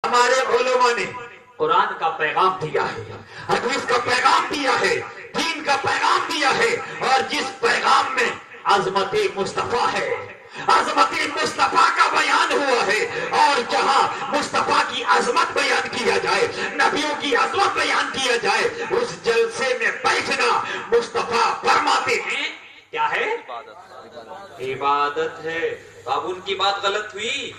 ہمارے علماء نے قرآن کا پیغام دیا ہے، حدیث کا پیغام دیا ہے، دین کا پیغام دیا ہے، اور جس پیغام میں عظمت مصطفیٰ ہے، عظمت مصطفیٰ کا بیان ہوا ہے، اور جہاں مصطفیٰ کی عظمت بیان کیا جائے، نبیوں کی عظمت بیان کیا جائے، اس جلسے میں بیٹھنا مصطفیٰ فرماتے ہیں کیا ہے؟ عبادت ہے۔ اب ان کی بات غلط ہوئی،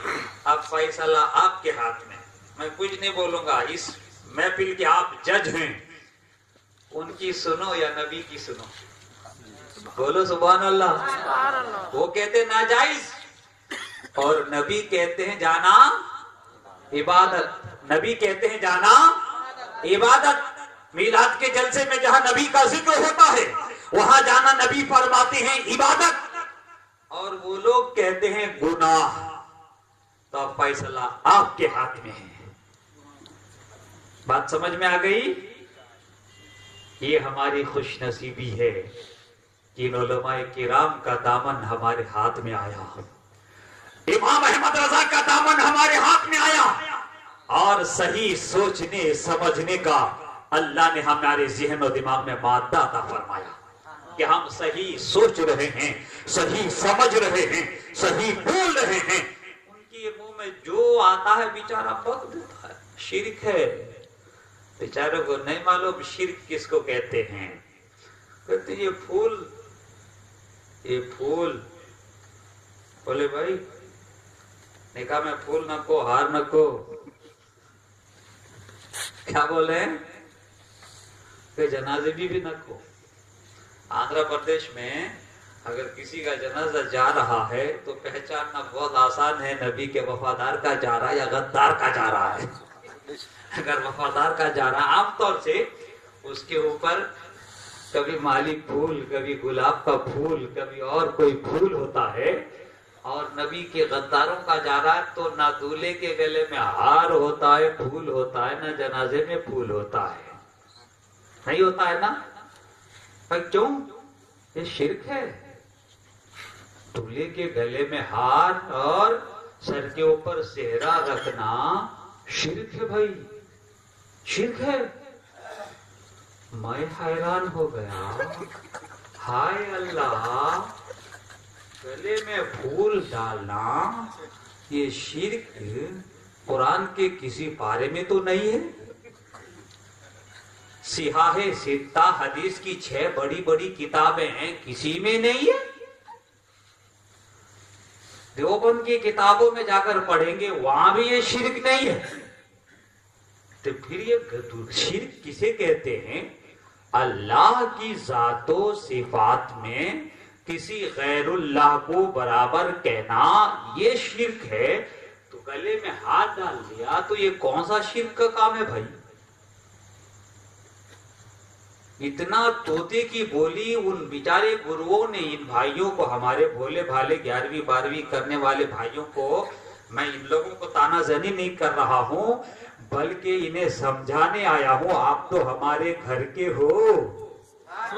اب فیصلہ آپ کے ہاتھ میں، میں کچھ نہیں بولوں گا، اس محفل کے آپ جج ہیں، ان کی سنو یا نبی کی سنو؟ بولو سبحان اللہ۔ وہ کہتے ہیں ناجائز، اور نبی کہتے ہیں جانا عبادت، نبی کہتے ہیں جانا عبادت۔ میلاد کے جلسے میں جہاں نبی کا ذکر ہوتا ہے وہاں جانا نبی فرماتے ہیں عبادت، اور وہ لوگ کہتے ہیں گناہ۔ تو اب فیصلہ آپ کے ہاتھ میں ہے۔ بات سمجھ میں آ گئی؟ یہ ہماری خوش نصیبی ہے کہ ان علماء کرام کا دامن ہمارے ہاتھ میں آیا، امام احمد رضا کا دامن ہمارے ہاتھ میں آیا، اور صحیح سوچنے سمجھنے کا اللہ نے ہمارے ذہن و دماغ میں مادہ عطا فرمایا کہ ہم صحیح سوچ رہے ہیں، صحیح سمجھ رہے ہیں، صحیح بول رہے ہیں۔ ان کے منہ میں جو آتا ہے بیچارہ بک دیتا ہے، شرک ہے۔ بیچاروں کو نہیں معلوم شرک کس کو کہتے ہیں، کہتے یہ پھول، یہ پھول، بولے بھائی نکاح میں پھول نہ کو، ہار نہ کو، کیا بولے کہ جنازے بھی نہ کو۔ آندھرا پردیش میں اگر کسی کا جنازہ جا رہا ہے تو پہچاننا بہت آسان ہے، نبی کے وفادار کا جا رہا ہے یا غدار کا جا رہا ہے۔ اگر وفادار کا جا رہا عام طور سے اس کے اوپر کبھی مالی پھول، کبھی گلاب کا پھول، کبھی اور کوئی پھول ہوتا ہے، اور نبی کے غداروں کا جا رہا ہے تو نہ دولہے کے گلے میں ہار ہوتا ہے، پھول ہوتا ہے، نہ جنازے میں پھول ہوتا ہے، نہیں ہوتا ہے نا؟ پر کیوں؟ یہ شرک ہے۔ دولہے کے گلے میں ہار اور سر کے اوپر صحرا رکھنا شرک ہے بھائی، شرک ہے۔ میں حیران ہو گیا، ہائے اللہ، گلے میں پھول ڈالنا یہ شرک قرآن کے کسی پارے میں تو نہیں ہے؟ صحاح ستہ حدیث کی 6 بڑی بڑی کتابیں ہیں، کسی میں نہیں ہے۔ دیوبند کی کتابوں میں جا کر پڑھیں گے وہاں بھی یہ شرک نہیں ہے۔ تو پھر یہ شرک کسے کہتے ہیں؟ اللہ کی ذات و صفات میں کسی غیر اللہ کو برابر کہنا یہ شرک ہے۔ تو گلے میں ہاتھ ڈال دیا تو یہ کون سا شرک کا کام ہے بھائی؟ اتنا طوطے کی بولی ان بیچارے گروؤں نے ان بھائیوں کو، ہمارے بھولے بھالے 11ویں 12ویں کرنے والے بھائیوں کو، میں ان لوگوں کو تانا زنی نہیں کر رہا ہوں بلکہ انہیں سمجھانے آیا ہوں، آپ تو ہمارے گھر کے ہو،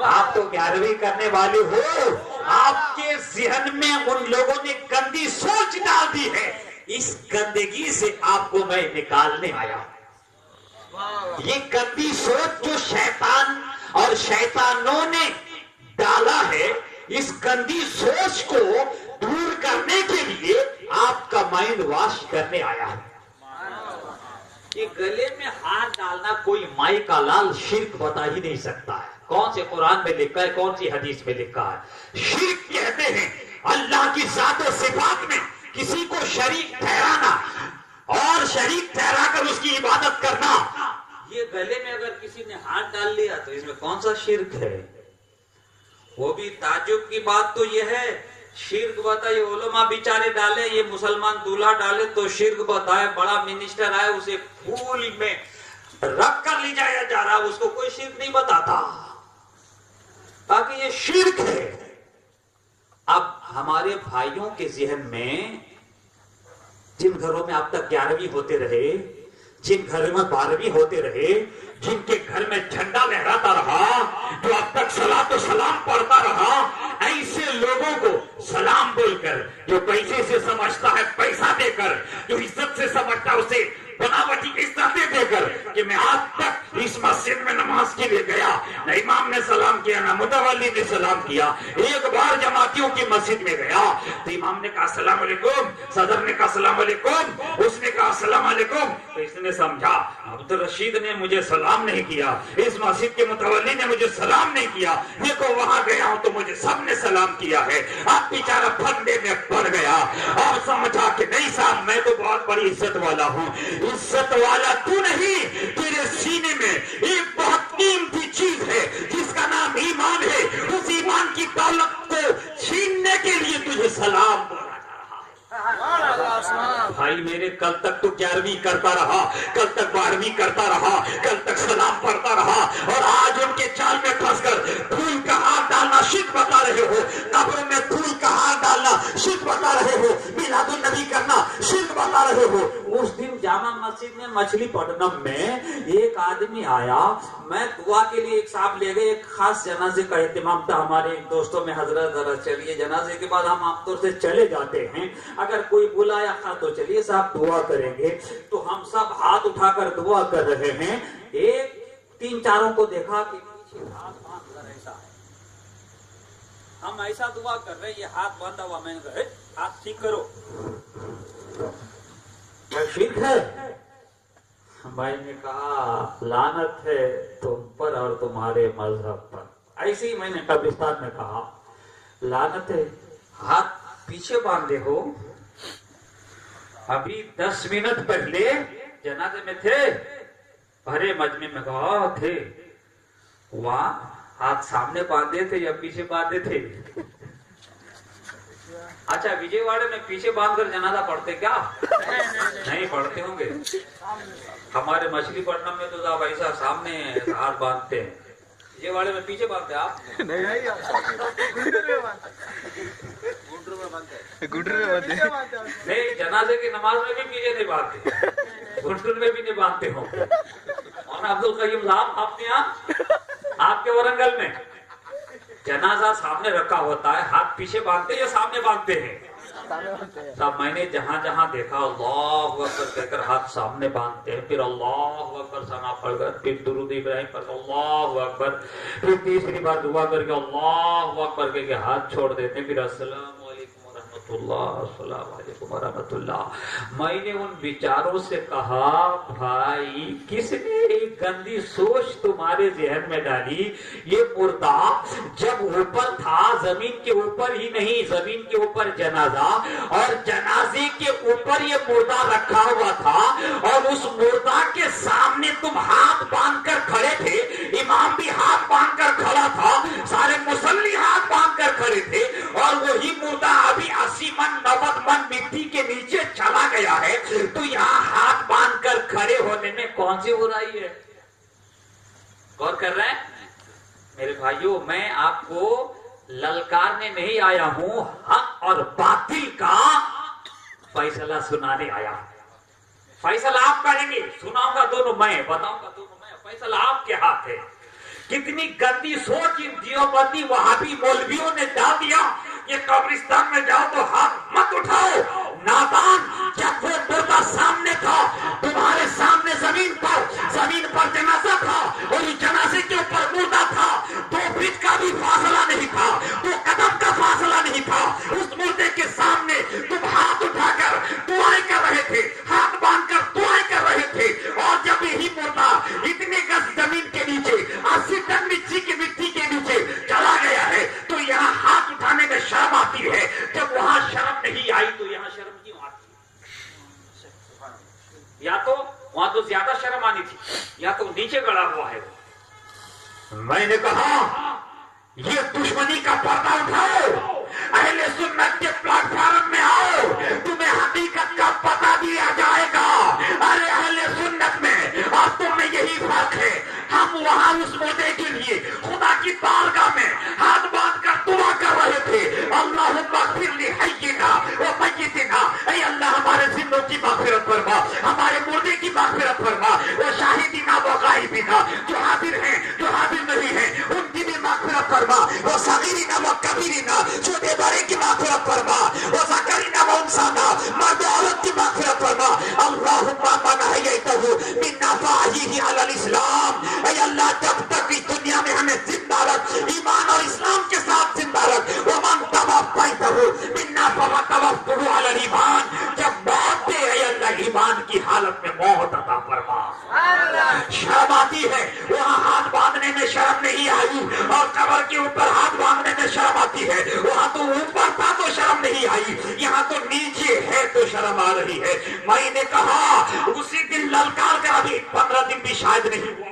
آپ تو 11ویں کرنے والے ہو، آپ کے ذہن میں ان لوگوں نے گندی سوچ ڈال دی ہے، اس گندگی سے آپ کو میں نکالنے آیا ہوں۔ یہ گندی سوچ جو شیطان اور شیطانوں نے ڈالا ہے، اس گندی سوچ کو دور کرنے کے لیے آپ کا مائنڈ واش کرنے آیا ہے۔ یہ گلے میں ہاتھ ڈالنا کوئی مائی کا لال شرک بتا ہی نہیں سکتا ہے۔ کون سے قرآن میں لکھا ہے، کون سی حدیث میں لکھا ہے؟ شرک کہتے ہیں اللہ کی ذات و صفات میں کسی کو شریک ٹھہرانا اور شریک ٹھہرا کر اس کی عبادت کرنا۔ یہ گلے میں اگر کسی نے ہاتھ ڈال لیا تو اس میں کون سا شرک ہے؟ وہ بھی تعجب کی بات تو یہ ہے، شرک بتائے علماء بیچارے ڈالے، یہ مسلمان دولہا ڈالے تو شرک بتائے، بڑا منسٹر آئے اسے پھول میں رکھ کر لے جایا جا رہا، اس کو کوئی شرک نہیں بتاتا، تاکہ یہ شرک ہے۔ اب ہمارے بھائیوں کے ذہن میں، جن گھروں میں اب تک 11ویں ہوتے رہے، جن گھر میں 12ویں ہوتے رہے، جن کے گھر میں جھنڈا لہراتا رہا، جو اب تک صلاۃ و سلام پڑھتا رہا، ایسے لوگوں کو سلام بول کر، جو پیسے سے سمجھتا ہے پیسہ دے کر، جو عزت سے سمجھتا ہے اسے بناوٹی متولی نے سلام کیا. ایک بار جماعتیوں کی مسجد میں گیا تو امام نے کہا السلام علیکم, صدر نے کہا السلام علیکم, اس نے کہا السلام علیکم. تو اس نے سمجھا عبد الرشید نے مجھے سلام نہیں کیا, اس مسجد کے متولی نے مجھے سلام نہیں کیا, دیکھو وہاں گیا ہوں تو مجھے سب نے سلام کیا ہے. اب بیچارہ پھندے میں پڑ گیا اور سمجھا کہ نہیں صاحب میں تو بہت بڑی عزت والا ہوں. عزت والا تو نہیں, تیرے سینے میں ایک بہت قیمتی چیز ہے جس کا نام ایمان ہے. اس ایمان کی دولت کو چھیننے کے لیے تجھے سلام بولا جا رہا ہے. بھائی میرے کل تک تو 11ویں کرتا رہا, کل تک 12ویں کرتا رہا, کل تک سلام پڑھتا رہا, اور آج ان کے چال میں پھنس کر پھول کا ہاتھ ڈالنا شرک بتا رہے ہو, قبر میں پھول کا ہاتھ ڈالنا شرک بتا رہے ہو, میلاد النبی کرنا شرک بتا رہے ہو. اس دن جامع مسجد میں مچھلی پٹنم میں ایک آدمی آیا, میں دعا کے لیے ایک صاحب لے گئے, ایک خاص جنازے کا اہتمام تھا ہمارے دوستوں میں. حضرت ذرا چلیے, جنازے کے بعد ہم عام طور سے چلے جاتے ہیں, اگر کوئی بلایا تھا تو چلیے صاحب دعا کریں گے. تو ہم سب ہاتھ اٹھا کر دعا کر رہے ہیں. ایک 3-4 کو دیکھا کہ پیچھے ہاتھ باندھ کر ایسا ہے, ہم ایسا دعا کر رہے, یہ ہاتھ باندھا ہوا, میں نے کہا ہاتھ ٹھیک کرو, شرک ہے. بھائی نے کہا لعنت ہے تم پر اور تمہارے مذہب پر. ایسے ہی میں نے قبرستان میں کہا لعنت ہے, ہاتھ پیچھے باندھے ہو. ابھی 10 منٹ پہلے جنازے میں تھے, بھرے مجمع میں کہا تھے, وہاں ہاتھ سامنے باندھے تھے یا پیچھے باندھے تھے؟ اچھا وجے واڑے میں پیچھے باندھ کر جنازہ پڑھتے کیا؟ نہیں پڑھتے ہوں گے. ہمارے مچھلی پٹنم میں تو آپ ایسا سامنے ہاتھ باندھتے ہیں, وجے واڑے میں پیچھے باندھتے آپ؟ نہیں, جنازے کی نماز میں بھی پیچھے نہیں باندھتے, گھٹن میں بھی نہیں باندھتے ہوں. اور عبد القیوم صاحب آپ کے یہاں, آپ کے ورنگل میں جنازہ سامنے رکھا ہوتا ہے, ہاتھ پیچھے باندھتے یا سامنے باندھتے ہیں؟ تب میں نے جہاں جہاں دیکھا اللہ اکبر کہہ کر ہاتھ سامنے باندھتے ہیں, پھر اللہ اکبر ثنا پڑھ کر, پھر درود ابراہیم پڑھ کر اللہ اکبر, پھر تیسری بار دعا کر کے اللہ اکبر کہہ کے ہاتھ چھوڑ دیتے ہیں, پھر السلام علیکم ورحمۃ اللہ, السلام علیکم ورحمۃ اللہ. میں نے ان بیچاروں سے کہا بھائی کس نے ایک گندی سوچ تمہارے ذہن میں ڈالی؟ یہ مردہ جب اوپر تھا, زمین کے اوپر ہی نہیں, زمین کے اوپر جنازہ, اور جنازے کے اوپر یہ مردہ رکھا ہوا تھا, اور اس مردہ کے سامنے تم ہاتھ باندھ کر کھڑے تھے, امام بھی ہاتھ باندھ کر کھڑا تھا, سارے مصلی ہاتھ باندھ کر کھڑے تھے, اور وہی مردہ ابھی 80 من 90 من مٹی کے نیچے چلا گیا ہے. تو یہاں ہاتھ باندھ کر کھڑے ہونے میں کون سی برائی ہے؟ غور کر رہے ہیں میرے بھائیوں؟ میں آپ کو للکارنے نہیں آیا ہوں, حق اور باطل کا فیصلہ سنانے آیا ہوں. فیصلہ آپ کریں گے, سناؤں گا دونوں میں, بتاؤں گا دونوں میں, فیصلہ آپ کے ہاتھ ہے. کتنی گندی سوچ ان دیوبندی وہابی مولویوں نے ڈال دیا کہ قبرستان میں جاؤ تو ہاتھ مت اٹھاؤ. نادان, جب وہ مردہ سامنے تھا, تمہارے سامنے زمین پر جنازہ تھا, اور اس جنازے کے اوپر مردہ تھا, 2 فٹ کا بھی فاصلہ نہیں تھا, 2 قدم کا فاصلہ نہیں تھا. اس مردے کے سامنے تم ہاتھ اٹھا کر دعائیں کر رہے تھے, ہاتھ باندھ کر دعائیں کر رہے تھے, اور جب یہی مردہ اتنے گز زمین کے نیچے 80 ٹن مٹی کے نیچے چلا گیا ہے, تو یہاں ہاتھ اٹھانے میں شرم آتی ہے. جب وہاں شرم نہیں آئی تو یہاں شرم کیوں آتی ہے؟ یا تو وہاں تو زیادہ شرم آنی تھی, یا تو نیچے گڑا ہوا ہے. میں نے کہا یہ دشمنی کا پردہ اٹھاؤ, اہل سنت کے پلیٹ فارم میں آؤ, تمہیں حقیقت کا پتہ دیا جائے گا. ارے اہل سنت میں اور تم میں یہی فرق ہے. ہم وہاں اس مردے کے لیے خدا کی بارگاہ میں ہاتھ باندھ کر دعا کر رہے تھے, اللہم اغفر لحینا و میتنا, اے اللہ ہمارے زندوں کی مغفرت فرما, ہمارے مردے کی مغفرت فرما, وہ شاہدینا و غائبینا, جو حاضر ہیں جو حاضر نہیں ہیں ان کی بھی مغفرت فرما, وہ صغیرنا و کبیرنا, چھوٹے بڑے کی مغفرت فرما, وہ ذکرنا و انثانا, موت عطا فرما. شرم آتی ہے وہاں ہاتھ باندھنے میں شرم نہیں آئی, اور قبر کے اوپر ہاتھ باندھنے میں شرم آتی ہے. وہاں تو اوپر تھا تو شرم نہیں آئی, یہاں تو نیچے ہے تو شرم آ رہی ہے. میں نے کہا اسی دن للکار کر, ابھی 15 دن بھی شاید نہیں ہوا,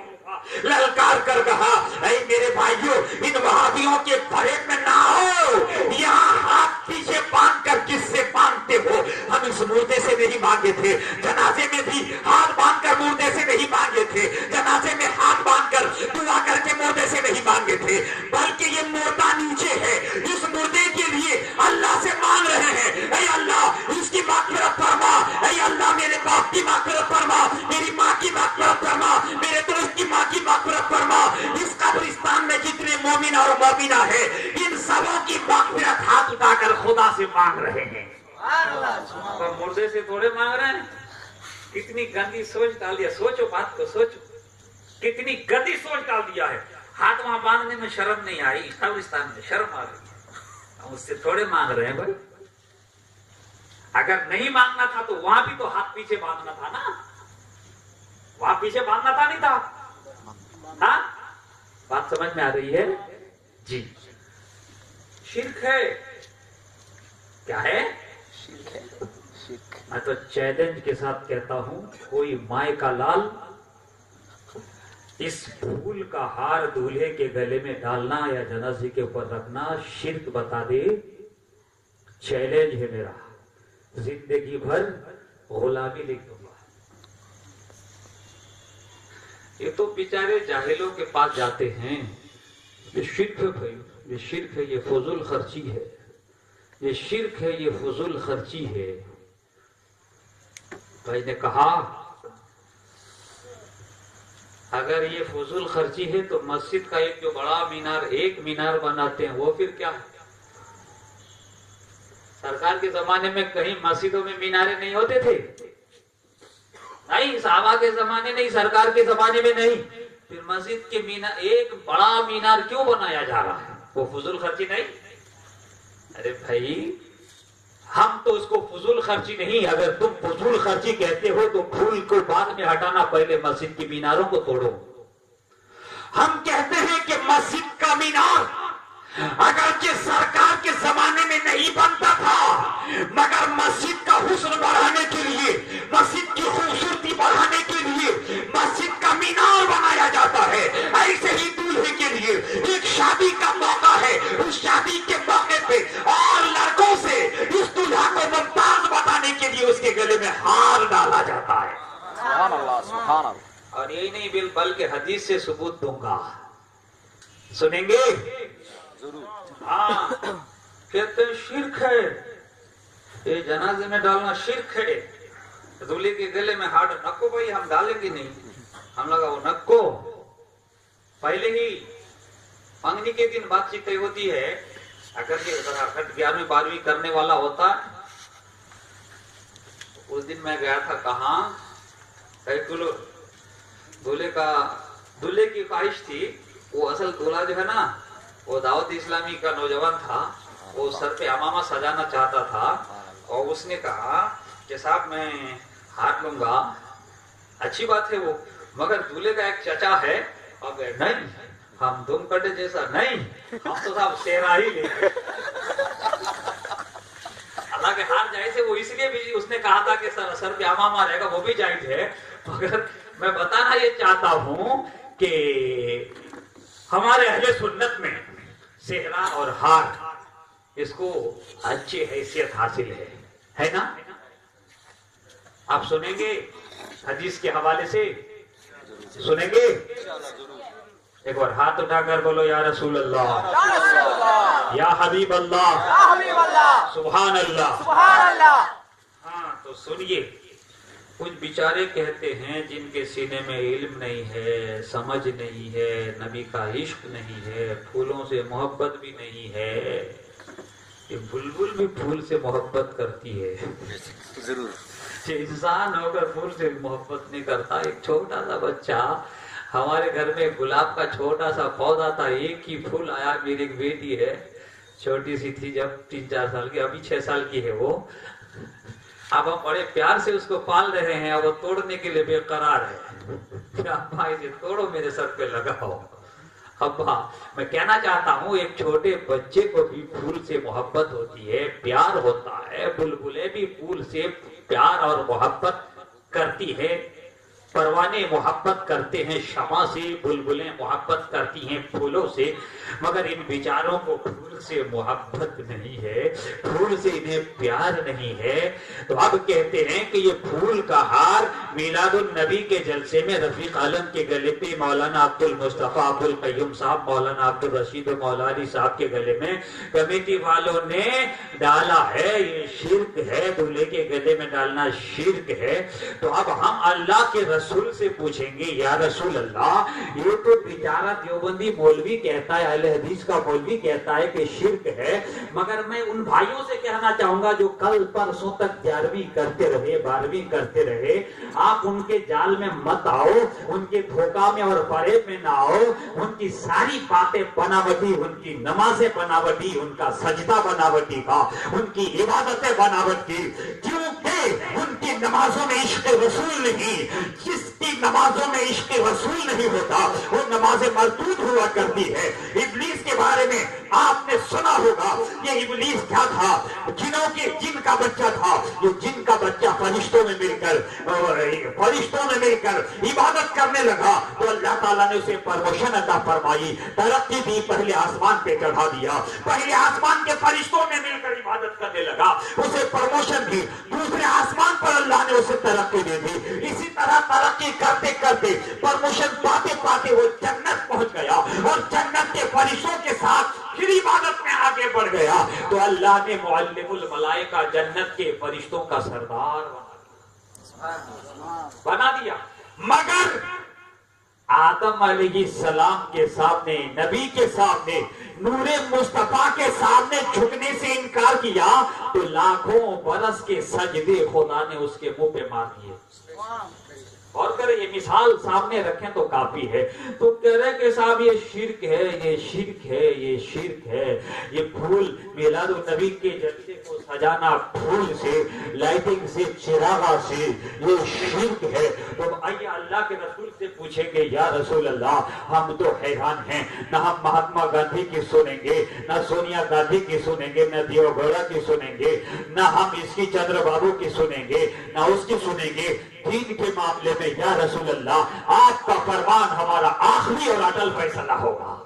للکار کر کہا اے میرے بھائیوں ان وہابیوں کے فریب میں نہ ہو. یہاں ہاتھ پیچھے باندھ کر کس سے باندھتے ہو؟ ہم اس مردے سے نہیں مانگے تھے, جنازے میں بھی ہاتھ باندھ کر مردے سے نہیں مانگے تھے, جنازے میں ہاتھ باندھ کر دعا کر کے مردے سے نہیں مانگے تھے, بلکہ یہ مردہ نیچے ہے, اس مردے کے لیے اللہ سے مانگ رہے ہیں اے اللہ اس کی مغفرت فرما, اے اللہ میرے باپ کی مغفرت فرما, میری ماں کی مغفرت فرما, میرے دوست کی ماں کی مغفرت فرما. اس قبرستان میں جتنے مومن اور مومنہ ہیں ان سبوں کی مغفرت ہاتھ اٹھا کر خدا سے مانگ رہے ہیں. اور مردے سے تھوڑے مانگ رہے ہیں. کتنی گندی سوچ ڈال دیا, سوچو بات کو سوچو, کتنی گندی سوچ ڈال دیا ہے. ہاتھ وہاں باندھنے میں شرم نہیں آئی, قبرستان میں شرم آ رہی ہے. ہم اس سے تھوڑے مانگ رہے ہیں بھائی. اگر نہیں مانگنا تھا تو وہاں بھی تو ہاتھ پیچھے باندھنا تھا نا, وہاں پیچھے باندھنا تھا نہیں تھا. ہاں بات سمجھ میں آ رہی ہے جی. شرک ہے, کیا ہے شرک ہے. میں تو چیلنج کے ساتھ کہتا ہوں کوئی مائیں کا لال اس پھول کا ہار دولہے کے گلے میں ڈالنا یا جنازے کے اوپر رکھنا شرک بتا دے, چیلنج ہے میرا, زندگی بھر غلامی لکھ دوں گا. یہ تو بیچارے جاہلوں کے پاس جاتے ہیں. یہ شرک ہے بھائی, یہ شرک ہے, یہ فضول خرچی ہے, یہ شرک ہے, یہ فضول خرچی ہے. بھائی نے کہا اگر یہ فضول خرچی ہے تو مسجد کا ایک جو بڑا مینار, ایک مینار بناتے ہیں, وہ پھر کیا ہے؟ سرکار کے زمانے میں کہیں مسجدوں میں مینارے نہیں ہوتے تھے؟ نہیں, صحابہ کے زمانے نہیں, سرکار کے زمانے میں نہیں. پھر مسجد کے مینار, ایک بڑا مینار کیوں بنایا جا رہا ہے؟ وہ فضول خرچی نہیں؟ ارے بھائی ہم تو اس کو فضول خرچی نہیں, اگر تم فضول خرچی کہتے ہو تو پھول کو بعد میں ہٹانا, پہلے مسجد کی میناروں کو توڑو. ہم کہتے ہیں کہ مسجد کا مینار اگرچہ سرکار کے زمانے میں نہیں بنتا تھا, مگر مسجد کا حسن بڑھانے کے لیے, مسجد کی خوبصورتی بڑھانے کے لیے مسجد کا مینار بنایا جاتا ہے. ایسے ہی دولہے کے لیے ایک شادی کا موقع ہے, اس شادی کے موقع پہ اور لڑکوں سے اس دولہا کو ممتاز بتانے کے لیے اس کے گلے میں ہار ڈالا جاتا ہے. سبحان اللہ, سبحان اللہ. اور یہی نہیں بلکہ حدیث سے ثبوت دوں گا, سنیں گے؟ ہاں کہتے ہیں شرک ہے, یہ جنازے میں ڈالنا شرک ہے. دولہے کے گلے میں ہاتھ نکو بھائی, ہم ڈالیں گے نہیں. ہم لگا وہ نکو, پہلے ہی منگنی کے دن بات چیت ہوتی ہے. اگر یہ 11ویں 12ویں کرنے والا ہوتا, اس دن میں گیا تھا کہاں, دولہے کی خواہش تھی, وہ اصل دولہا جو ہے نا وہ دعوت اسلامی کا نوجوان تھا, وہ سر پہ امامہ سجانا چاہتا تھا, اور اس نے کہا کہ صاحب میں ہاتھ لوں گا. اچھی بات ہے وہ, مگر دولہے کا ایک چچا ہے, اور نہیں ہم دم کٹے جیسا نہیں, ہم تو صاحب شیرا ہی لیں گے. اللہ کے ہاتھ جائز ہے, وہ اس لیے بھی اس نے کہا تھا کہ سر پہ امامہ رہے گا, وہ بھی جائز ہے. مگر میں بتانا یہ چاہتا ہوں کہ ہمارے اہل سنت میں صحرا اور ہار اس کو اچھی حیثیت حاصل ہے نا. آپ سنیں گے حدیث کے حوالے سے, سنیں گے؟ ایک بار ہاتھ اٹھا کر بولو یا رسول اللہ, یا حبیب اللہ, سبحان اللہ. ہاں تو سنیے, کچھ بیچارے کہتے ہیں جن کے سینے میں علم نہیں ہے, سمجھ نہیں ہے, نبی کا عشق نہیں ہے, پھولوں سے محبت بھی نہیں ہے. یہ بلبل بھی پھول سے محبت کرتی ہے ضرور, انسان ہو کر پھول سے محبت نہیں کرتا. ایک چھوٹا سا بچہ, ہمارے گھر میں گلاب کا چھوٹا سا پودا تھا, ایک ہی پھول آیا. میری ایک بیٹی ہے, چھوٹی سی تھی جب 3-4 سال کی, ابھی 6 سال کی ہے وہ. اب ہم بڑے پیار سے اس کو پال رہے ہیں اور وہ توڑنے کے لیے بے قرار ہے کہ ابا اسے توڑو، میرے سر پہ لگاؤ۔ ابا میں کہنا چاہتا ہوں ایک چھوٹے بچے کو بھی پھول سے محبت ہوتی ہے، پیار ہوتا ہے، بلبلیں بھی پھول سے پیار اور محبت کرتی ہے، پروانے محبت کرتے ہیں شمع سے، بلبلیں محبت کرتی ہیں پھولوں سے، مگر ان بیچاروں کو پھول سے محبت نہیں ہے، پھول سے انہیں پیار نہیں ہے۔ تو اب کہتے ہیں کہ یہ پھول کا ہار میلاد النبی کے جلسے میں رفیق عالم کے گلے پہ مولانا عبد المصطفیٰ عبد القیوم صاحب، مولانا عبد الرشید و مولانا صاحب کے گلے میں کمیٹی والوں نے ڈالا ہے، یہ شرک ہے، دولہے کے گلے میں ڈالنا شرک ہے۔ تو اب ہم اللہ کے رسول سے پوچھیں گے یا رسول اللہ یہ تو بیچارہ دیوبندی مولوی کہتا ہے، اہل حدیث کا مولوی کہتا ہے کہ شرک ہے، مگر میں ان بھائیوں سے کہنا چاہوں گا جو کل پرسوں تک 11ویں کرتے رہے، 12ویں کرتے رہے، آپ ان کے جال میں مت آؤ، ان کے دھوکہ میں اور فریب میں نہ آؤ، ان کی ساری باتیں بناوٹی، ان کی نمازیں بناوٹی، ان کا سجدہ بناوٹی کا، ان کی عبادتیں بناوٹی، کیونکہ ان کی نمازوں میں عشق رسول نہیں، جس کی نمازوں میں عشق رسول نہیں ہوتا وہ نماز مردود ہوا کرتی ہے۔ ابلیس کے بارے میں آپ نے سنا ہوگا، یہ ابلیس کیا تھا؟ جن کا بچہ تھا، یہ جن کا بچہ فرشتوں میں مل کر عبادت کرنے لگا تو اللہ تعالیٰ نے اسے پرموشن عطا فرمائی، ترقی دی، پہلے آسمان پہ چڑھا دیا، پہلے آسمان کے فرشتوں میں مل کر عبادت کرنے لگا، اسے پرموشن دی، دوسرے آسمان پر اللہ نے اسے ترقی دے دی۔ اسی طرح ترقی کرتے کرتے پرموشن پاتے پاتے وہ جنت پہنچ گیا اور جنت کے فرشتوں کے ساتھ پھر عبادت میں آگے بڑھ گیا تو اللہ نے معلم الملائکہ جنت کے فرشتوں کا سردار بنا دیا۔ مگر آدم علیہ السلام کے سامنے، نبی کے سامنے، نور مصطفیٰ کے سامنے جھکنے سے انکار کیا تو لاکھوں برس کے سجدے خدا نے اس کے منہ پہ مار دیے۔ اور کرے یہ مثال سامنے رکھیں تو کافی ہے۔ تو کہہ رہے کہ صاحب یہ شرک ہے، یہ شرک ہے، یہ شرک ہے، یہ پھول میلاد النبی کے جلسے کو سجانا پھول سے، لائٹنگ سے، چراغا سے، یہ شرک ہے۔ تو آئیے اللہ کے رسول سے پوچھیں گے یا رسول اللہ ہم تو حیران ہیں، نہ ہم مہاتما گاندھی کی سنیں گے، نہ سونیا گاندھی کی سنیں گے، نہ دیو گھوڑا کی سنیں گے، نہ ہم اس کی چندر بابو کی سنیں گے، نہ اس کی سنیں گے۔ دین کے معاملے میں یا رسول اللہ آپ کا فرمان ہمارا آخری اور اٹل فیصلہ ہوگا۔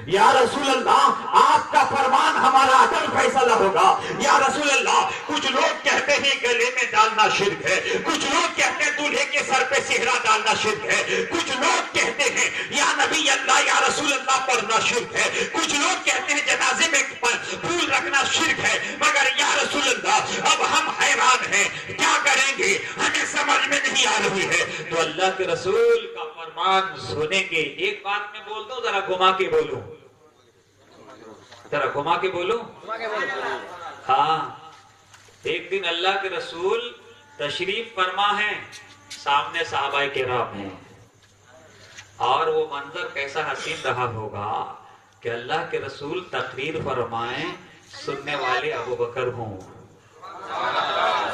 یا رسول اللہ آپ کا فرمان ہمارا اٹل فیصلہ ہوگا۔ یا رسول اللہ کچھ لوگ کہتے ہیں گلے میں ڈالنا شرک ہے، کچھ لوگ کہتے ہیں دولہے کے سر پہ صحرا ڈالنا شرک ہے، کچھ لوگ کہتے ہیں یا نبی اللہ یا رسول اللہ پڑھنا شرک ہے، کچھ لوگ کہتے ہیں جنازے میں پھول رکھنا شرک ہے، مگر یا رسول اللہ اب ہم حیران ہیں، کیا کریں گے، ہمیں سمجھ میں نہیں آ رہی ہے۔ تو اللہ کے رسول کا فرمان سنیں گے۔ ایک بات میں بول دوں، ذرا گھما کے بولوں، ذرا گھما کے بولوں۔ ہاں، ایک دن اللہ کے رسول تشریف فرما ہے، سامنے صحابہ کرام ہیں، اور وہ منظر کیسا حسین رہا ہوگا کہ اللہ کے رسول تقریر فرمائیں، سننے والے ابو بکر ہوں،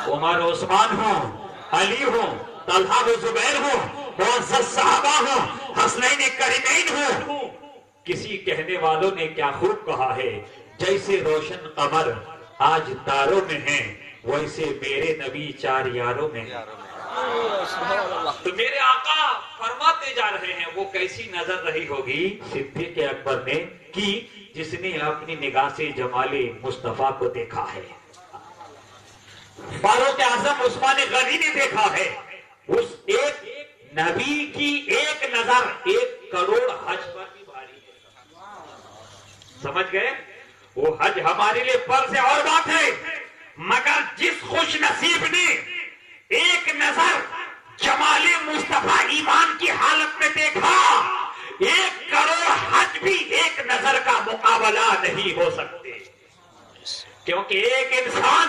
عمر عثمان ہوں، علی ہوں، طلحہ و زبیر ہوں، معزز صحابہ ہوں، حسنین کریمین ہوں۔ کسی کہنے والوں نے کیا خوب کہا ہے، جیسے روشن قمر آج تاروں میں ہیں، ویسے میرے نبی چار یاروں میں ہیں۔ تو میرے آقا فرماتے جا رہے ہیں، وہ کیسی نظر رہی ہوگی صدیق اکبر نے کی جس نے اپنی نگاہ سے جمال مصطفیٰ کو دیکھا ہے، فاروق اعظم عثمان غنی نے دیکھا ہے۔ اس ایک نبی کی ایک نظر 1 کروڑ حج پر بھی بھاری ہے۔ سمجھ گئے؟ وہ حج ہمارے لیے فرض ہے اور بات ہے، مگر جس خوش نصیب نے ایک نظر جمال مصطفیٰ ایمان کی حالت میں دیکھا، 1 کروڑ حج بھی ایک نظر کا مقابلہ نہیں ہو سکتے، کیونکہ ایک انسان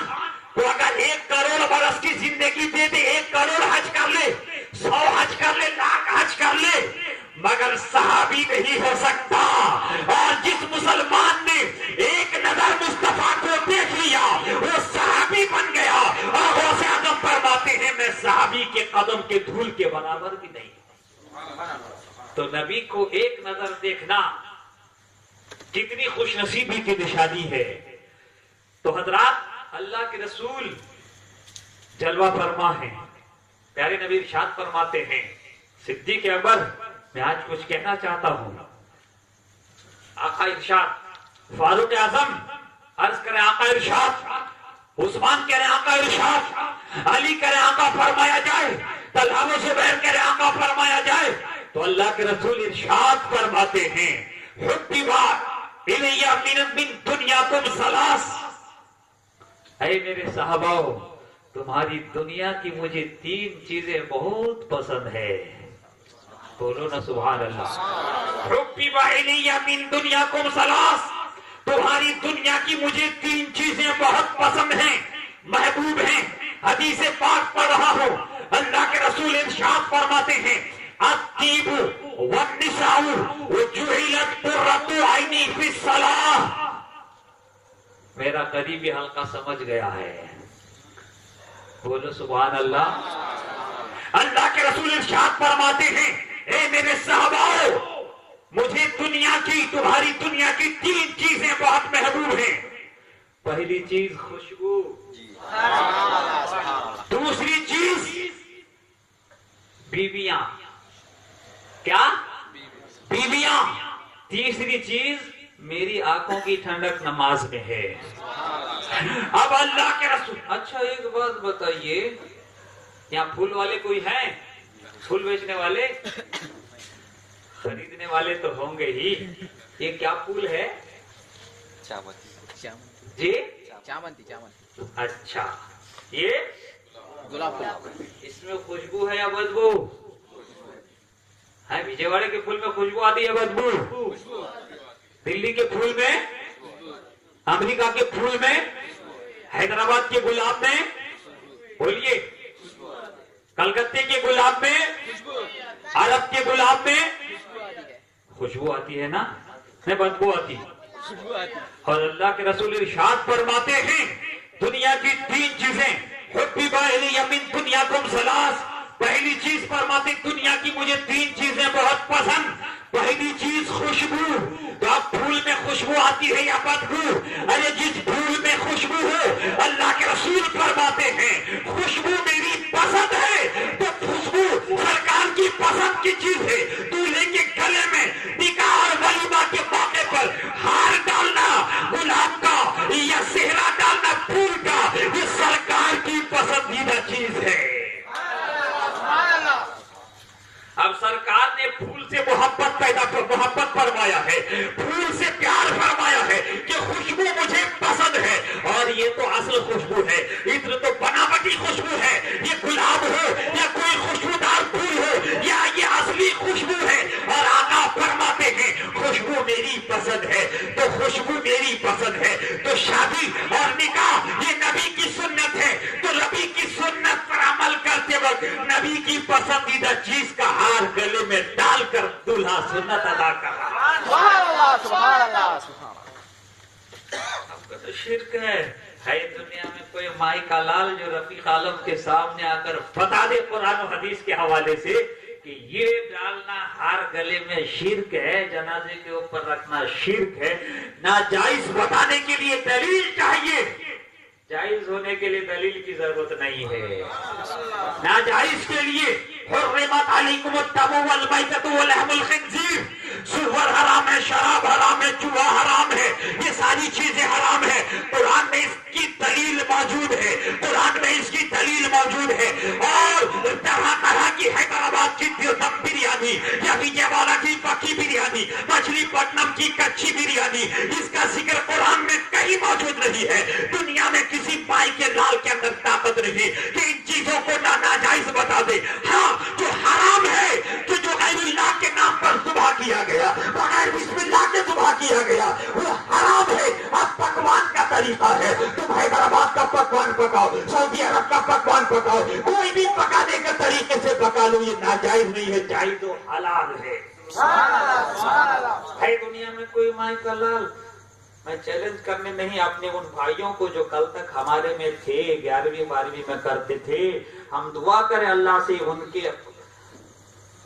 کو اگر 1 کروڑ برس کی زندگی دے دے، 1 کروڑ حج کر لے، 100 حج کر لے، 1,00,000 حج کر لے، مگر صحابی نہیں ہو سکتا۔ اور جس مسلمان نے ایک نظر مصطفیٰ کو دیکھ لیا وہ صحابی بن گیا، اور وہ پھول کے برابر بھی نہیں. تو نبی کو ایک نظر دیکھنا کتنی خوش نصیبی کی نشانی ہے. تو حضرات اللہ کے رسول جلوہ فرما ہیں. پیارے نبی ارشاد فرماتے ہیں صدیق اکبر میں آج کچھ کہنا چاہتا ہوں. آقا ارشاد فاروق اعظم عرض کریں آقا ارشاد, عثمان کہہ رہے آقا ارشاد, علی کہہ رہے آقا فرمایا جائے, طلحہ و زبیر کہہ رہے آقا فرمایا جائے. تو اللہ کے رسول ارشاد فرماتے ہیں حبیبا الی من دنیاکم ثلاث, اے میرے صحاباؤ تمہاری دنیا کی مجھے 3 چیزیں بہت پسند ہے. بولو نا سبحان اللہ. حبیبا الی من دنیاکم ثلاث, تمہاری دنیا کی مجھے 3 چیزیں بہت پسند ہیں, محبوب ہیں. حدیث پاک پڑھ رہا ہوں, اللہ کے رسول ارشاد فرماتے ہیں الطیب والنساء وجعلت قرۃ عینی فی الصلاۃ. میرا قریبی حلقہ سمجھ گیا ہے. بولو سبحان اللہ. اللہ کے رسول ارشاد فرماتے ہیں اے میرے صحاباؤ مجھے دنیا کی, تمہاری دنیا کی 3 چیزیں بہت محبوب ہیں. پہلی چیز خوشبو, دوسری چیز بیویاں, کیا بیویاں, تیسری چیز میری آنکھوں کی ٹھنڈک نماز میں ہے. اب اللہ کے رسول, اچھا ایک بات بتائیے, یہاں پھول والے کوئی ہیں؟ پھول بیچنے والے, خریدنے والے تو ہوں گے ہی. یہ کیا پھول ہے؟ جی چامنتی. اچھا, یہ گلاب پھول. اس میں خوشبو ہے یا بدبو ہے؟ وجے واڑے کے پھول میں خوشبو آتی ہے بدبو؟ دلی کے پھول میں, امریکہ کے پھول میں, حیدرآباد کے گلاب میں, بولیے, کلکتے کے گلاب میں, عرب کے گلاب میں خوشبو آتی ہے نا, نہیں بدبو آتی. اور اللہ کے رسول ارشاد فرماتے ہیں دنیا کی 3 چیزیں حبیبا الی من دنیاکم ثلاث. پہلی چیز فرماتے دنیا کی مجھے 3 چیزیں بہت پسند. پہلی چیز خوشبو. تو اب پھول میں خوشبو آتی ہے یا بدبو؟ ارے جس پھول میں خوشبو ہو, اللہ کے رسول فرماتے ہیں خوشبو میری پسند ہے. تو خوشبو سرکار کی پسند کی چیز ہے. تو لے کے گلے میں نکاح اور ولیمہ کے موقع پر ہار ڈالنا گلاب کا یا صحرا ڈالنا پھول کا, یہ سرکار کی پسندیدہ چیز ہے. اب سرکار نے پھول سے محبت فرمایا ہے, پھول سے پیار فرمایا ہے کہ خوشبو مجھے پسند ہے. اور یہ تو اصل خوشبو ہے, عطر تو بناوٹی خوشبو ہے. یہ گلاب ہو یا کوئی خوشبودار پھول ہو, یا یہ اصلی خوشبو ہے. اور آقا فرماتے ہیں خوشبو میری پسند ہے. تو خوشبو میری پسند ہے تو شادی اور نکاح یہ نبی کی سنت ہے. تو نبی کی سنت پر عمل کرتے وقت نبی کی پسندیدہ چیز کا ہار گلے میں ڈال کر دلہا سنت ادا کر رہا ہے. سبحان اللہ. اب کا تو شرک ہے دنیا میں کوئی مائی کا لال جو رفیق عالم کے سامنے آ کر بتا دے قرآن و حدیث کے حوالے سے کہ یہ ڈالنا ہار گلے میں شرک ہے, جنازے کے اوپر رکھنا شرک ہے. ناجائز بتانے کے لیے دلیل چاہیے, جائز ہونے کے لیے دلیل کی ضرورت نہیں ہے. ناجائز کے لیے حرمت علیکم الدم والمیتۃ ولحم الخنزیر, سور حرام ہے, شراب حرام ہے, جوا حرام ہے, یہ ساری چیزیں حرام ہے. قرآن میں اس کی دلیل موجود ہے, قرآن میں اس کی دلیل موجود ہے. اور طرح طرح کی حیدرآباد کی دم بریانی یا وجے واڑہ کی پکی بریانی, مچھلی پٹنم کی کچی بریانی, اس کا ذکر قرآن میں کہیں موجود نہیں ہے. دنیا میں کسی پائی کے لال کے اندر طاقت نہیں کہ ان چیزوں کو ناجائز بتا دے. ہاں جو حرام ہے کہ جو غیر اللہ کے نام پر ذبح کیا گیا, بغیر بسم اللہ کے ذبح کیا گیا, وہ حرام ہے. اب پکوان کا طریقہ ہے, تم حیدرآباد کا پکوان پکاؤ, سعودی عرب کا پکوان پکاؤ, کوئی بھی پکانے کے طریقے سے پکا لو, یہ ناجائز نہیں ہے, جائز و حلال ہے. ہے دنیا میں کوئی مائی کا لال. میں چیلنج کرنے نہیں اپنے ان بھائیوں کو جو کل تک ہمارے میں تھے, 11ویں 12ویں میں کرتے تھے, ہم دعا کریں اللہ سے ان کے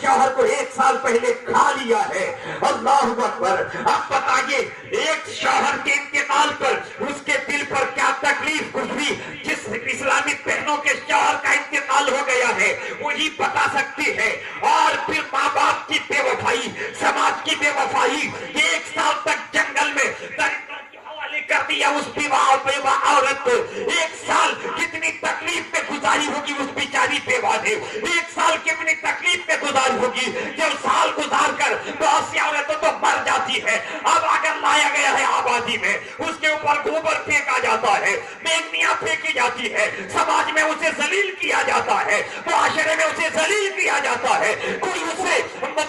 شوہر کو 1 سال پہلے کھا لیا ہے. اللہ اکبر. اب بتائیے ایک شوہر کے انتقال پر اس کے دل پر کیا تکلیف گزری. جس اسلامک بہنوں کے شوہر کا انتقال ہو گیا ہے وہی بتا سکتی ہے. اور پھر ماں باپ کی بے وفائی, سماج کی بے وفائی, 1 سال تک جنگل میں کر دیا اس بیوہ عورت کو. 1 سال کتنی تکلیف میں گزاری ہوگی اس بیچاری بیوہ نے. 1 سال کتنی تکلیف میں گزاری ہوگی. جب سال گزار کر بہت سی عورتوں تو مر جاتی ہے. اب اگر لایا گیا ہے آبادی میں, اس کے اوپر گوبر پھینکا جاتا ہے, مینیاں پھینکی جاتی ہے, سماج میں اسے ذلیل کیا جاتا ہے, معاشرے میں اسے ذلیل کیا جاتا ہے. کوئی اسے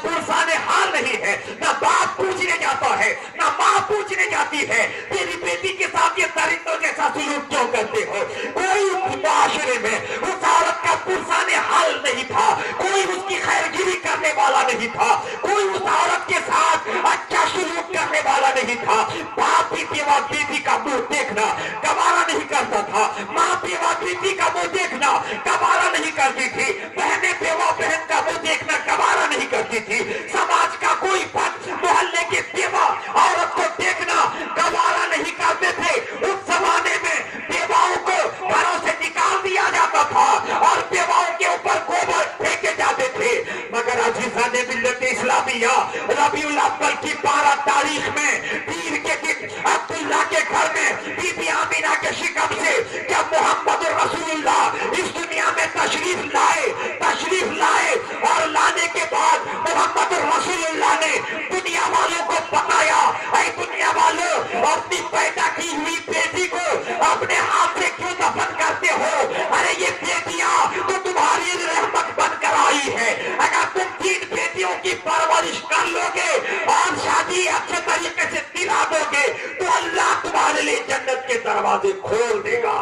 پرسان حال نہیں ہے. نہ باپ پوچھنے جاتا ہے, نہ ماں پوچھنے جاتی ہے تیری بیٹی کے ساتھ یہ درندوں جیسا سلوک کیوں کرتے ہو. کوئی معاشرے میں اس عورت کا پرسان حال نہیں تھا, کوئی اس کی خیرگیری کرنے والا نہیں تھا, کوئی اس عورت کے ساتھ اچھا سلوک کرنے والا نہیں تھا. باپ بھی بیوہ بیٹی کا منہ دیکھنا گوارا نہیں کرتا تھا, ماں بیوہ بیٹی کا منہ دیکھنا گوارا نہیں کرتی تھی, بہنیں بیوہ بہن کا منہ دیکھنا گوارا نہیں کرتی تھی. سماج کا کوئی فرد محلے کے بیوہ عورت کو دیکھنا گوارا نہیں کرتے تھے. اس زمانے میں بیواؤں کو گھروں سے نکال دیا جاتا تھا اور بیواؤں کے اوپر گوبر پھینکے جاتے تھے. مگر عزیزان ملت اسلامیہ, ربیع الاول کی 12 تاریخ میں پیر کے دن عبداللہ کے گھر میں بی بی آمینہ کے شکم سے جب محمد رسول اللہ اس دنیا میں تشریف لائے اور لانے کے بعد محمد رسول اللہ نے دنیا والوں کو بتایا, اے دنیا والوں, اپنی پیدا کی ہوئی بیٹی کو اپنے ہاتھ سے کیوں دفن کرتے ہو. ارے یہ بیٹیاں تو تمہاری رحمت بن کر آئی ہے. اگر تم 3 بیٹیوں کی پرورش کر لو گے اور شادی اچھے طریقے سے دلا دو گے تو اللہ تمہارے لیے جنت کے دروازے کھول دے گا.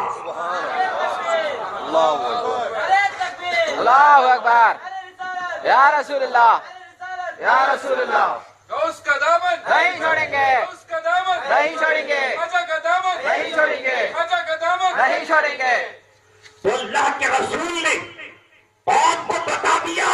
اللہ اکبر. یا رسول اللہ, یا رسول اللہ. اس کا دامن نہیں چھوڑیں گے, اس کا دامن نہیں چھوڑیں گے, خواجہ کا دامن نہیں چھوڑیں گے, خواجہ کا دامن نہیں چھوڑیں گے. تو اللہ کے رسول نے قوم کو بتا دیا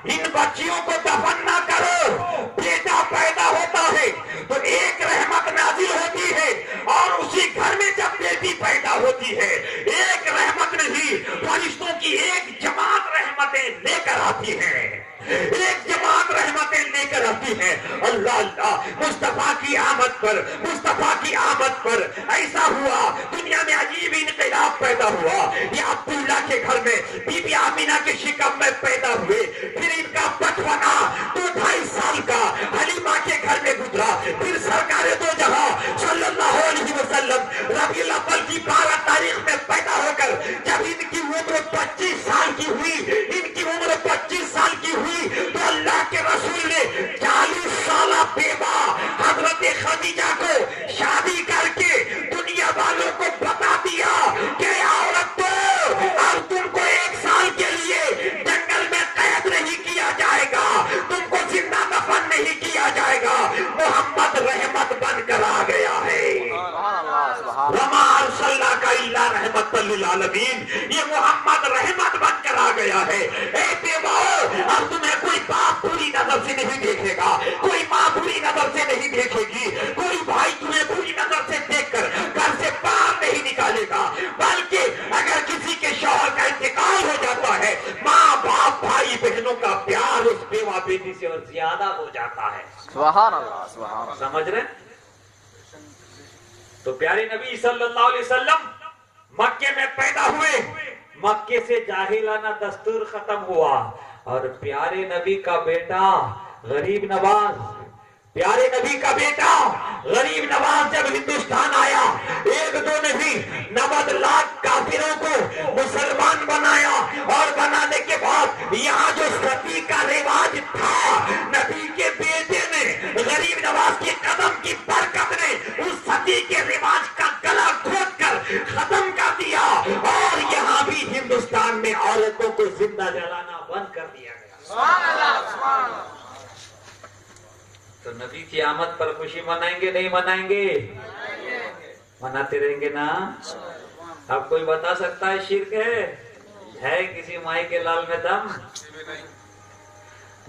ان بچیوں کو دفن نہ کرو. بیٹا پیدا ہوتا ہے تو ایک رحمت نازل ہوتی ہے اور اسی گھر میں جب بیٹی پیدا ہوتی ہے ایک رحمت نہیں, فرشتوں کی ایک جماعت رحمتیں لے کر آتی ہے, ایک جماعت رحمتیں لے کر آتی ہے. اللہ اللہ, مصطفیٰ کی آمد پر, مصطفیٰ کی آمد پر ایسا ہوا دنیا میں عجیب انقلاب پیدا ہوا. یہ عبداللہ کے گھر میں بی بی آمینہ کے شکم میں پیدا ہوئے. پھر ان کا بچپنا 2-2.5 سال کا حلیمہ کے گھر میں گزرا. پھر سرکار دو جہاں صلی اللہ علیہ وسلم ربیع الاول کی 12 تاریخ میں پیدا ہو کر جب ان کی عمر 25 سال کی ہوئی, ان کی عمر 25 سال کی ہوئی تو اللہ کے رسول نے 40 سالہ بیوہ حضرت خدیجہ کو شادی کر کے دنیا والوں کو بتا دیا کہ عورت تو اب تم کو 1 سال کے لیے جنگل میں قید نہیں کیا جائے گا, تم کو زندہ دفن نہیں کیا جائے گا. محمد رحمت بن کر آ گیا ہے. وما ارسلناک الا رحمۃ للعالمین, یہ محمد رحمت بن کر آ گیا ہے. اے بیواؤ, اب تمہیں کوئی باپ بری نظر سے نہیں دیکھے گا, کوئی ماں بری نظر سے نہیں دیکھے گی, کوئی بھائی تمہیں بری نظر سے دیکھ کر گھر سے باہر نہیں نکالے گا. بلکہ اگر کسی کے شوہر کا انتقال ہو جاتا ہے ماں باپ بھائی بہنوں کا پیار اس بیوہ بیٹی سے اور زیادہ ہو جاتا ہے. سبحان اللہ, سبحان اللہ. سمجھ رہے؟ تو پیارے نبی صلی اللہ علیہ وسلم مکے میں پیدا ہوئے, مکے سے جاہلانہ دستور ختم ہوا اور پیارے نبی کا بیٹا غریب نواز, پیارے نبی کا بیٹا غریب نواز جب ہندوستان آیا 1-2 نہیں 90 لاکھ کافروں کو مسلمان بنایا. اور بنانے کے بعد یہاں جو ستی کا رواج تھا, نبی کے بیٹے نے غریب نواز کے قدم کی برکت نے اس ستی کے رواج کا گلا گھونٹ کر ختم کر دیا اور یہاں بھی ہندوستان میں عورتوں کو زندہ جلانا بند کر دیا گیا. سبحان اللہ, سبحان اللہ. تو نبی کی آمد پر خوشی منائیں گے نہیں منائیں گے؟ مناتے رہیں گے نا. اب کوئی بتا سکتا ہے شرک ہے کسی مائی کے لال میں دم؟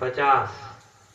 50,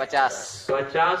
50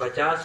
50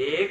1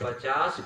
50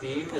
3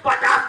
50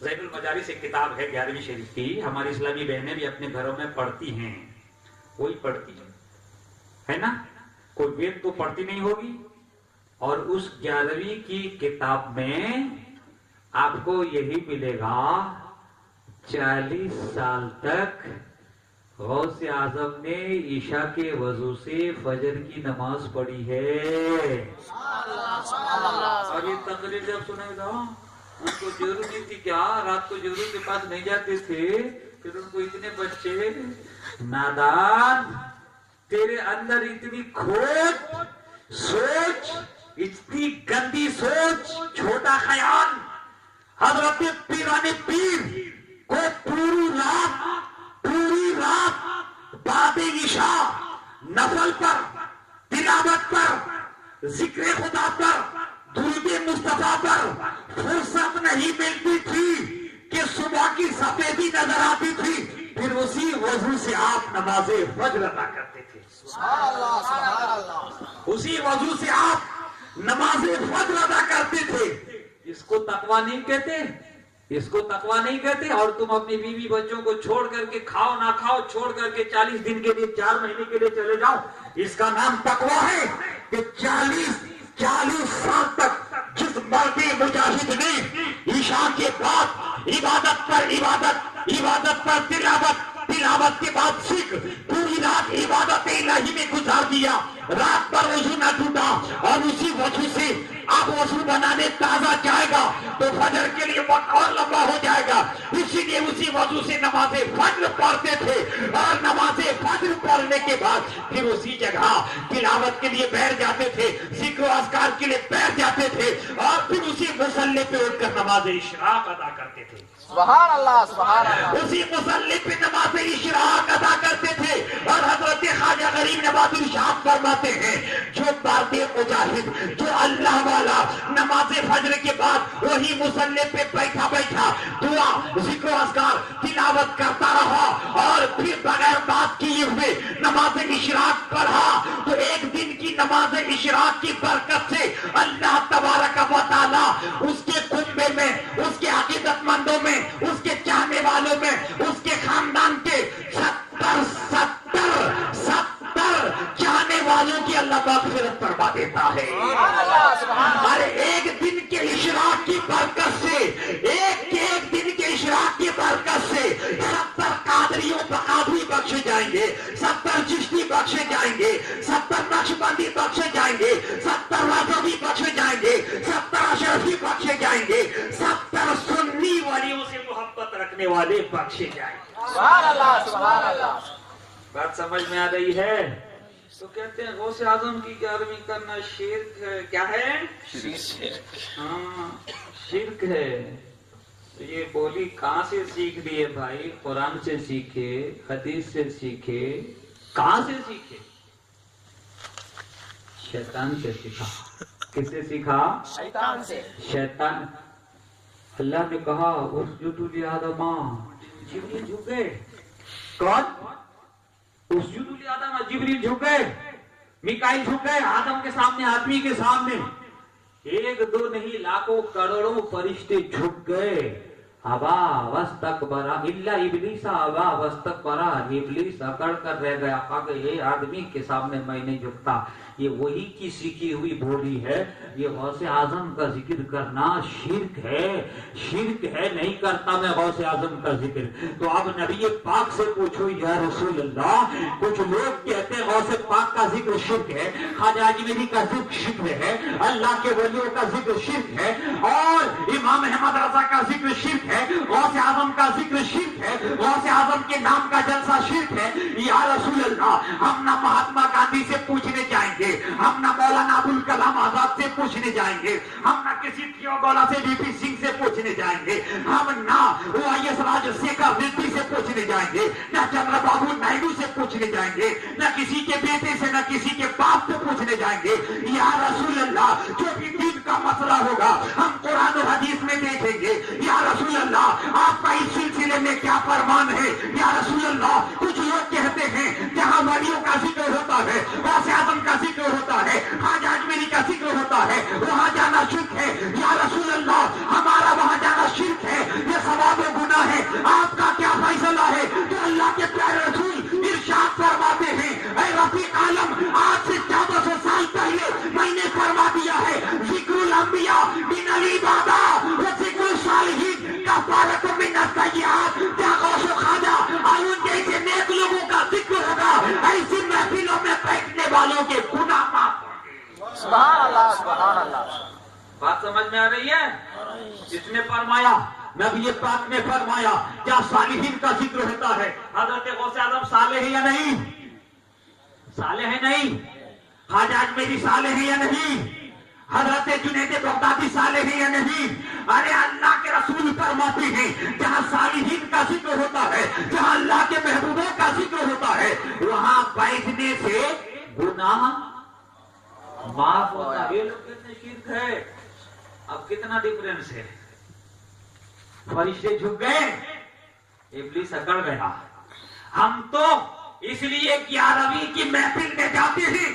زین المجالس ایک کتاب ہے 11ویں شریف کی، ہماری اسلامی بہنیں بھی اپنے گھروں میں پڑھتی ہیں، وہی پڑھتی ہے نا، کوئی وید تو پڑھتی نہیں ہوگی. اور اس 11ویں کی کتاب میں آپ کو یہی ملے گا 40 سال تک غوث اعظم نے عشاء کے وضو سے فجر کی نماز پڑھی ہے. اور یہ تقریر جب سنے گا ان کو ضرورت نہیں تھی کیا، رات کو ضرور کے پاس نہیں جاتے تھے، پھر ان کو اتنے بچے. نادان، تیرے اندر اتنی کھوٹ سوچ، اتنی گندی سوچ، چھوٹا خیال. حضرت پیران پیر کو پوری رات بعد عشاء نفل پر، تلاوت پر، ذکر خدا پر، درود مصطفیٰ پر فرصت نہیں ملتی تھی کہ صبح کی سفیدی نظر آتی تھی. پھر اسی وضو سے آپ نماز فجر ادا کرتے تھے. اسی وضو سے آپ نماز فجر ادا کرتے تھے. اس کو تقویٰ نہیں کہتے، اس کو تقویٰ نہیں کہتے. اور تم اپنی بیوی بچوں کو چھوڑ کر کے، کھاؤ نہ کھاؤ چھوڑ کر کے 40 دن کے لیے، 4 مہینے کے لیے چلے جاؤ. اس کا نام تقویٰ ہے کہ 40 سال تک جس مرد مجاہد نے عشاء کے بعد عبادت پر تلاوت کے بعد سکھ پوری رات عبادت الہی میں گزار دیا، رات پر وضو نہ ٹوٹا، اور اسی وضو سے آپ وضو بنانے تازہ جائے گا تو فجر کے لیے وقت اور لمبا ہو جائے گا. اسی لیے اسی وضو سے نماز فجر پڑھتے تھے، اور نماز فجر پڑھنے کے بعد پھر اسی جگہ تلاوت کے لیے بیٹھ جاتے تھے، ذکر و اذکار کے لیے بیٹھ جاتے تھے، اور پھر اسی مصلی پہ اٹھ کر نماز اشراق ادا کرتے تھے. سبحان اللہ، سبحان اللہ. اسی مصلی پہ نماز اشراق ادا کرتے تھے. اور حضرت خواجہ غریب نواز الشام فرماتے ہیں، جو مرد مجاہد، جو اللہ والا نماز فجر کے بعد وہی مصلی پہ بیٹھا دعا، ذکر و اذکار، تلاوت کرتا رہا، اور پھر بغیر بات کیے ہوئے نماز اشراق پڑھا، تو ایک دن کی نماز اشراق کی برکت سے اللہ تبارک و تعالیٰ اس کے کنبے میں، اس کے عقیدت مندوں میں، اس کے چاہنے والوں میں، اس کے خاندان کے 70 چاہنے والوں کی اللہ مغفرت فرما دیتا ہے. ہر ایک دن کے اشراق کی برکت سے، ایک دن کے اشراق کی برکت سے 70 قادریوں قادری بخشے جائیں گے، 70 چشتی بخشے جائیں گے، 70 نقشبندی بخشے جائیں گے، 70 رضوی بخشے جائیں گے، 70 اشرفی بخشے جائیں گے، 70 سنی ولیوں سے محبت رکھنے والے بخشے جائیں گے. سبحان اللہ، سبحان اللہ. بات سمجھ میں آ رہی ہے؟ تو کہتے ہیں غوث اعظم کی 11ویں کرنا شرک ہے. کیا ہے؟ ہاں، شرک ہے. تو یہ بولی کہاں سے سیکھ لیے بھائی؟ قرآن سے سیکھے، حدیث سے سیکھے. کہاں سے سیکھے؟ شیطان سے سیکھا. کس سے سیکھا؟ شیطان سے. شیطان. اللہ نے کہا اسجدوا لآدم، جبریل جھک گئے. کون؟ اسجدوا لآدم، جبریل جھک گئے، میکائیل جھک گئے آدم کے سامنے، آدمی کے سامنے. 1 2 نہیں، لاکھوں کروڑوں فرشتے جھک گئے. ابا واستکبر الا ابلیس، ابا واستکبر، ابلیس اکڑ کر رہ گیا. کہا کہ یہ آدمی کے سامنے میں نہیں جھکتا. یہ وہی کی سیکھی ہوئی بولی ہے. یہ غوث اعظم کا ذکر کرنا شرک ہے، شرک ہے. نہیں کرتا میں غوث اعظم کا ذکر. تو اب نبی پاک سے پوچھو یا رسول اللہ. کچھ لوگ کہتے ہیں غوث پاک کا ذکر شرک ہے، خواجہ اجمیری کا ذکر شرک ہے، اللہ کے ولیوں کا ذکر شرک ہے، اور امام احمد رضا کا ذکر شرک ہے، غوث اعظم کا ذکر شرک ہے، غوث اعظم کے نام کا جلسہ شرک ہے. یا رسول اللہ، ہم نہ مہاتما گاندھی سے پوچھنے جائیں گے، ہم نہ مولانا ابوالکلام آزاد سے پوچھنے جائیں گے، ہم نہ کسی تھیو گولا سے وی پی سنگھ سے پوچھنے جائیں گے، ہم نہ OIS راج شیکھر ریڈی سے پوچھنے جائیں گے، نہ چندر بابو نائیڈو سے پوچھنے جائیں گے، نہ کسی کے بیٹے سے، نہ کسی کے باپ سے پوچھنے جائیں گے. یا رسول اللہ، جو بھی دین کا مسئلہ ہوگا ہم قرآن و حدیث میں دیکھیں گے. یا رسول اللہ، آپ کا اس سلسلے میں کیا فرمان ہے؟ یا رسول اللہ، کچھ لوگ کہتے ہیں جہاں ولیوں کا ذکر ہوتا ہے، غوث اعظم کا ذکر ہوتا ہے، خواجہ اجمیری کا ذکر ہوتا ہے، وہاں جانا شرک ہے. یا رسول اللہ، ہمارا وہاں جانا شرک ہے. یہ سمجھ میں آ رہی ہے؟ اس نے فرمایا، نبی پاک نے فرمایا، کیا صالحین کا ذکر ہوتا ہے؟ حضرت غوث اعظم صالح ہے یا نہیں؟ صالح ہے نہیں؟ خواجہ اجمیری صالح ہے یا نہیں؟ حضرت جنید بغدادی صالح ہے یا نہیں؟ ارے اللہ کے رسول فرماتے ہیں جہاں صالحین کا ذکر ہوتا ہے، جہاں اللہ کے محبوبوں کا ذکر ہوتا ہے، وہاں بیٹھنے سے گناہ معاف ہوتا ہے۔ یہ لوگ کتنے شرک ہے، اب کتنا ڈفرنس ہے؟ فرشتے جھک گئے، ابلیس اکڑ گیا۔ ہم تو اس لیے 11ویں کی محفل میں جاتے ہیں،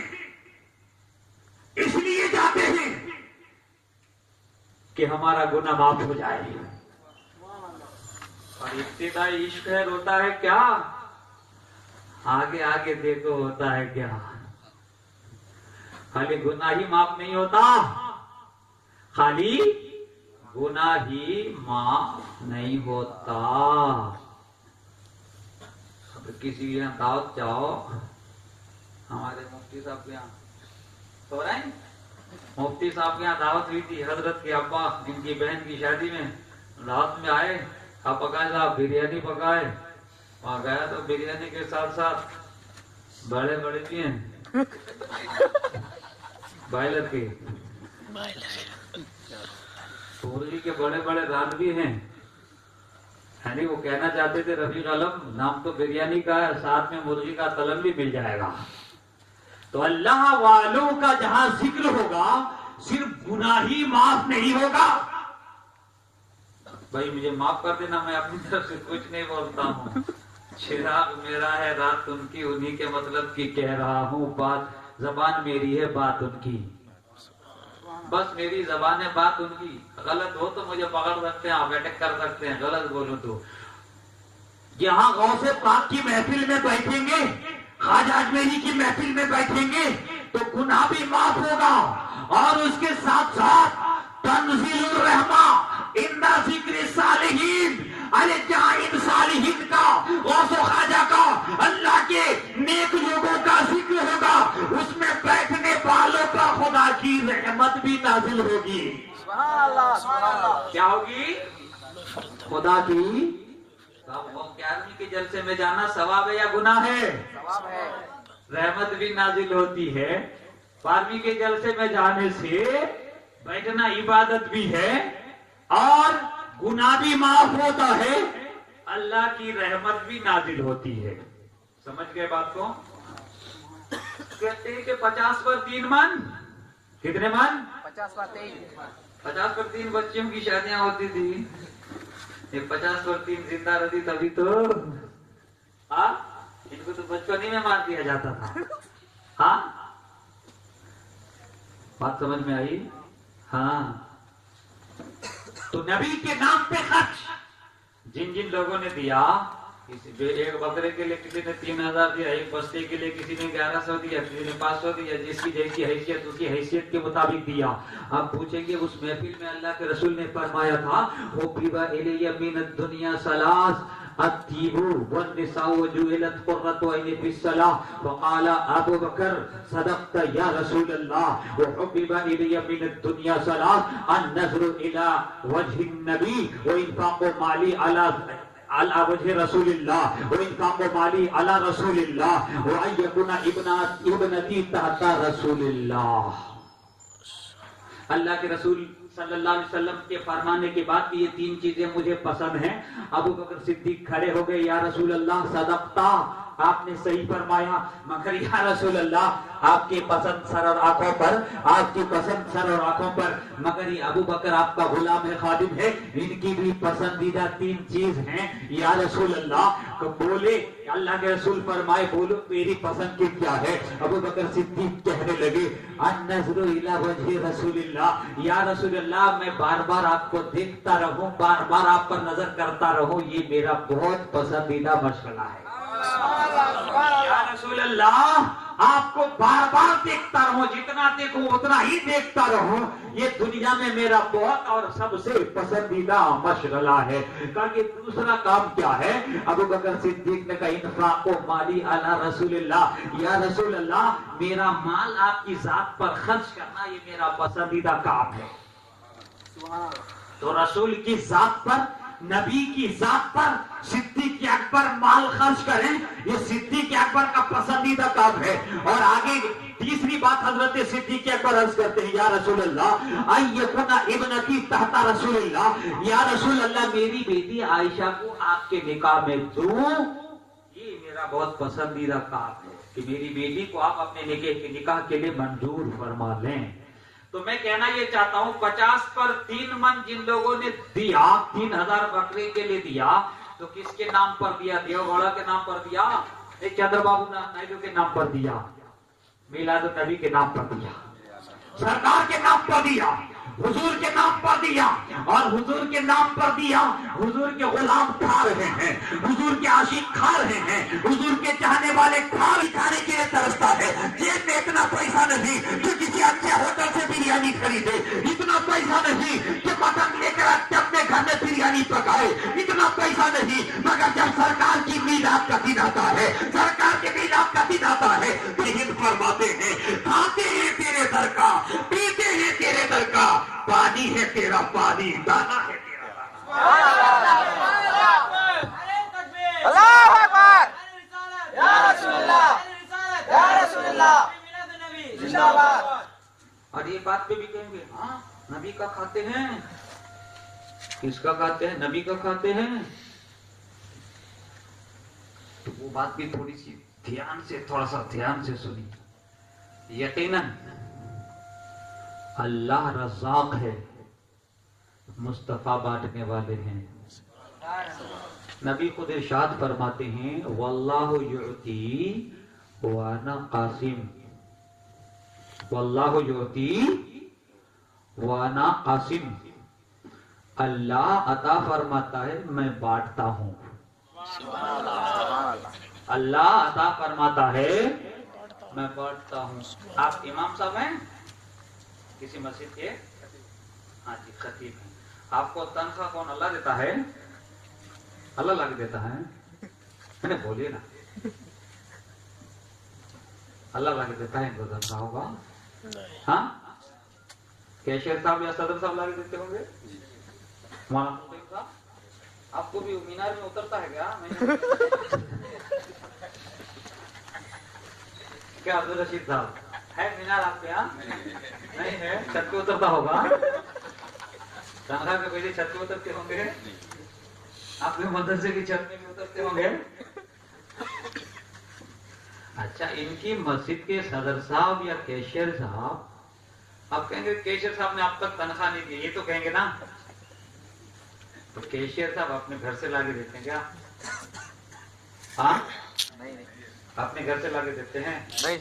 اس لیے جاتے ہیں کہ ہمارا گناہ معاف ہو جائے، اور ابتدائی عشق ہے ہوتا ہے کیا؟ آگے آگے دیکھو ہوتا ہے کیا؟ خالی گناہ ہی معاف نہیں ہوتا، خالی گناہ ہی معاف نہیں ہوتا۔ اب کسی کے یہاں دعوت جاؤ، ہمارے مفتی صاحب کے یہاں تو رہے ہیں، مفتی صاحب کے یہاں دعوت ہوئی تھی، حضرت کے ابا ان کی بہن کی شادی میں رات میں آئے، اب پکائے صاحب بریانی پکائے، وہاں گیا تو بریانی کے ساتھ ساتھ بڑے بڑے بھی ہیں، بائلر کے مرغی کے بڑے بڑے ران بھی ہیں، یعنی وہ کہنا چاہتے تھے رفیق علم نام تو بریانی کا ہے، ساتھ میں مرغی کا تلم بھی مل جائے گا۔ تو اللہ والوں کا جہاں ذکر ہوگا صرف گناہ ہی معاف نہیں ہوگا۔ بھائی مجھے معاف کر دینا، میں اپنی طرف سے کچھ نہیں بولتا ہوں، چراغ میرا ہے رات ان کی، انہی کے مطلب کی کہہ رہا ہوں، بات زبان میری ہے بات ان کی، بس میری زبان ہے بات ان کی، غلط ہو تو مجھے پکڑ سکتے ہیں، آپ اٹیک کر سکتے ہیں، غلط بولو تو۔ یہاں غوث پاک کی محفل میں بیٹھیں گے، خواجہ اجمیری کی محفل میں بیٹھیں گے تو گناہ بھی معاف ہوگا، اور اس کے ساتھ ساتھ تنزیل الرحمہ ان ذکر صالحین، ارے جہاں ان صالحین کا، غوث و خواجہ کا، اللہ کے نیک لوگوں کا ذکر ہوگا، اس میں بیٹھنے والوں کا خدا کی رحمت بھی نازل ہوگی۔ سبحان اللہ، سبحان اللہ۔ کیا ہوگی؟ خدا کی آدمی کے جلسے میں جانا ثواب ہے یا گناہ ہے؟ ثواب ہے۔ رحمت بھی نازل ہوتی ہے، 12ویں کے جلسے میں جانے سے بیٹھنا عبادت بھی ہے، اور گناہ بھی معاف ہوتا ہے، اللہ کی رحمت بھی نازل ہوتی ہے۔ سمجھ گئے بات کو؟ کہتے ہیں کہ 50 پر 3 من، کتنے من؟ 50 پر 3، 50 پر 3 بچیوں کی شادیاں ہوتی تھی، یہ 50 پر 3 زندہ رہتی تبھی تو، ان کو تو بچپن ہی میں مار دیا جاتا تھا۔ ہاں بات سمجھ میں آئی؟ ہاں تو نبی کے نام پہ خرچ جن جن لوگوں نے دیا، ایک بکرے کے لیے کسی نے 3000 دیا، ایک بستے کے لیے کسی نے 1100 دیا، کسی نے 500 دیا، جس کی جیسی حیثیت اس کی حیثیت کے مطابق دیا۔ آپ پوچھیں گے اس محفل میں اللہ کے رسول نے فرمایا تھا حبب الی من الدنیا ثلاث الطیب والنساء وجعلت قرۃ عینی فی الصلاۃ، فقال ابو بکر صدقت یا رسول اللہ، وحبب الی من الدنیا ثلاث النظر الی وجه النبی وانفاق مالی علی وجہ رسول اللہ وانفاق مالی علی رسول اللہ وان یکون ابنتی تحت رسول اللہ۔ اللہ کے رسول صلی اللہ علیہ وسلم کے فرمانے کے بعد یہ 3 چیزیں مجھے پسند ہیں۔ ابو بکر صدیق کھڑے ہو گئے، یا رسول اللہ صدقتا، آپ نے صحیح فرمایا، مگر یا رسول اللہ آپ کی پسند سر اور آنکھوں پر، آپ کی پسند سر اور آنکھوں پر، مگر یہ ابو بکر آپ کا غلام ہے، خادم ہے، ان کی بھی پسندیدہ 3 چیز ہیں یا رسول اللہ۔ تو بولے اللہ کے رسول فرمائے بولو میری پسند کی کیا ہے؟ ابو بکر صدیق کہنے لگے النظر الی وجہ رسول اللہ، یا رسول اللہ میں بار بار آپ کو دیکھتا رہوں، بار بار آپ پر نظر کرتا رہوں، یہ میرا بہت پسندیدہ مشغلہ ہے۔ یا رسول اللہ آپ کو بار بار دیکھتا رہوں، جتنا دیکھوں اتنا ہی دیکھتا رہوں، یہ دنیا میں میرا بہت اور سب سے پسندیدہ مشغلہ ہے۔ کہا کہ دوسرا کام کیا ہے؟ ابو بکر صدیق نے کہا انفاق مالی علی رسول اللہ، یا رسول اللہ میرا مال آپ کی ذات پر خرچ کرنا یہ میرا پسندیدہ کام ہے۔ تو رسول کی ذات پر، نبی کی ذات پر صدیق اکبر مال خرچ کریں، یہ صدیق اکبر کا پسندیدہ کام ہے۔ اور آگے تیسری بات حضرت صدیق اکبر عرض کرتے ہیں، یا رسول اللہ ایکنا ابنتی تحت رسول اللہ، یا رسول اللہ میری بیٹی عائشہ کو آپ کے نکاح میں دوں، یہ میرا بہت پسندیدہ کام ہے کہ میری بیٹی کو آپ اپنے نکاح کے لیے منظور فرما لیں۔ تو میں کہنا یہ چاہتا ہوں 50 پر 3 من جن لوگوں نے دیا، 3000 بکرے کے لیے دیا، تو کس کے نام پر دیا؟ دیو گوڑا کے نام پر دیا، چندر بابو نائیڈو کے نام پر دیا، میلاد النبی کے نام پر دیا، سرکار کے نام پر دیا، حضور کے نام پر دیا، اور حضور کے نام پر دیا۔ حضور کے غلام کھا رہے ہیں، حضور کے عاشق کھا رہے ہیں، حضور کے چاہنے والے کھانے کے لیے ترستا ہے۔ جیب میں اتنا پیسہ نہیں کہ کسی اچھے ہوٹل سے بریانی خریدے، اتنا پیسہ نہیں کہ مٹن لے کر اپنے گھر میں بریانی پکائے، اتنا پیسہ نہیں، مگر جب سرکار کی میلاد کا دن آتا ہے، سرکار کے میلاد کا دن آتا ہے، تو ہند فرماتے ہیں کھاتے ہیں تیرے در کا، پیتے ہیں تیرے در کا، پانی ہے تیرا پانی، دانا ہے تیرا دانا۔ اللہ اکبر، یا رسول اللہ، یا رسول اللہ، زندہ باد۔ اور یہ بات پہ بھی کہیں گے ہاں نبی کا کھاتے ہیں، کس کا کھاتے ہیں؟ نبی کا کھاتے ہیں۔ تو وہ بات بھی تھوڑی سی تھوڑا سا دھیان سے سنی۔ یقیناً اللہ رزاق ہے، مصطفیٰ بانٹنے والے ہیں۔ نبی خود ارشاد فرماتے ہیں واللہ یعطی وانا قاسم، واللہ یعطی وانا قاسم، اللہ عطا فرماتا ہے میں بانٹتا ہوں۔ اللہ عطا فرماتا ہے میں بانٹتا ہوں۔ آپ امام صاحب ہیں کسی مسجد کے؟ ہاں جی خطیب ہیں۔ آپ کو تنخواہ کون اللہ دیتا ہے؟ اللہ لا کے دیتا ہے؟ بولیے نا، اللہ لا کے دیتا ہے ان کو تنخواہ ہوگا؟ ہاں کیشیئر صاحب یا صدر صاحب لا کے دیتے ہوں گے؟ مولانا صاحب آپ کو بھی مینار میں اترتا ہے کیا؟ کیا عبد الرشید صاحب ہے مینار آپ کے یہاں؟ نہیں ہے، چھت پہ اترتا ہوگا؟ تنخواہ کے پیسے چھت پہ اترتے ہوں گے؟ آپ کے مدرسے کی چھت میں بھی اترتے ہوں گے؟ اچھا ان کی مسجد کے صدر صاحب یا کیشیئر صاحب، آپ کہیں گے کیشیئر صاحب نے اب تک تنخواہ نہیں دی، یہ تو کہیں گے نا؟ تو کیشیئر صاحب اپنے گھر سے لا کے دیتے ہیں کیا؟ ہاں اپنے گھر سے لا کے دیتے ہیں؟ نہیں،